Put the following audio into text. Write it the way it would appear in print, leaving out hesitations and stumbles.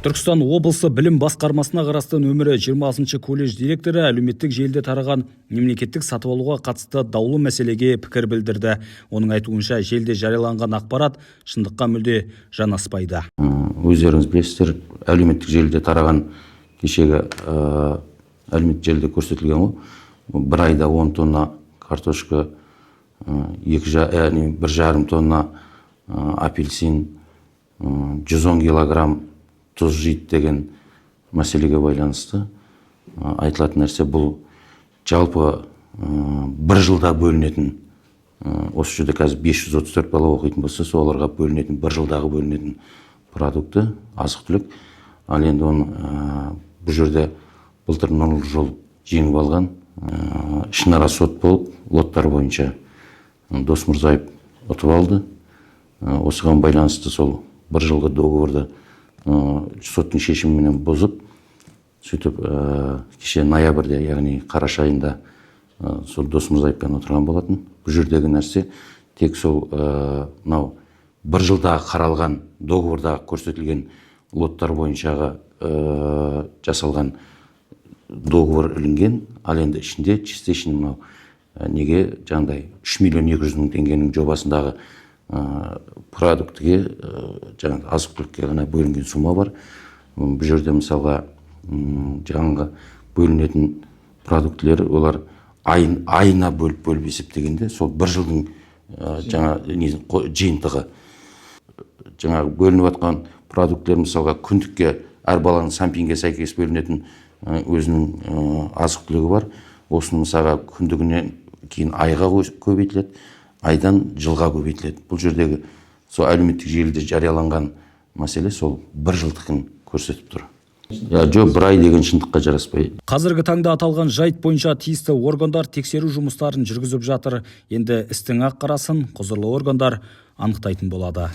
Түркістан облысы білім басқармасына қарасты нөмірі 20 колледж директоры әлеуметтік желіде тараған мемлекеттік сатып алуға қатысты даулы мәселеге пікір білдірді. Оның айтуынша желіде жарияланған ақпарат шындыққа мүлде жанаспайды. Өздеріңіз білесіздер, әлеуметтік желіде тараған кешегі әлеуметтік желіде көрсетілген ғой. Бір айда 10 тонна картошка, 1,5 тонна апельсин, 110 килограмм тұз жейді деген мәселеге байланысты айтылатын нәрсе бұл жалпы бір жылда бөлінетін, осы жерде қазір 534 бала оқитын болса, соларға бөлінетін, бір жылдағы бөлінетін продукты, азық-түлік. Ал енді оны бұл жерде былтыр Нұрлы жол жеңіп алған, ішінара сот болып, лоттар бойынша Досмұрзаев ұтып алды. Осыған байланысты сол бір жылғы договорды соттың шешімімен бұзып, сөйтіп кеше ноябрьде, яғни қараша айында сол Досмұрзаевпен отырған болатын. Бұл жердегі нәрсе тек сол бір жылдағы қаралған договордағы көрсетілген лоттар бойыншаға жасалған договор ілінген, ал енді ішінде частично неге жаңағыдай 3,2 миллион теңгенің жобасындағы продуктіге, азық-түлікке ғана бөлінген сума бар. Бұл жерде мысалға жаңағы бөлінетін продуктілер, олар айына бөліп есептегенде, сол бір жылдың жиынтығы. Жаңағы бөлініп атқан продукттер мысалға күндікке, әр баланың сампинге сәйкес бөлінетін өзінің азық-түлігі бар. Осының мысалға күндігінен кейін айға көбейтіледі, айдан жылға көбейтіледі. Бұл жердегі сол әлеуметтік желіде жарияланған мәселе сол бір жылдықын көрсетіп тұр. Жоқ, бір ай деген шындыққа жараспайды. Қазіргі таңда аталған жайт бойынша тиісті органдар тексеру жұмыстарын жүргізіп жатыр. Енді істің ақ-қарасын құзырлы органдар анықтайтын болады.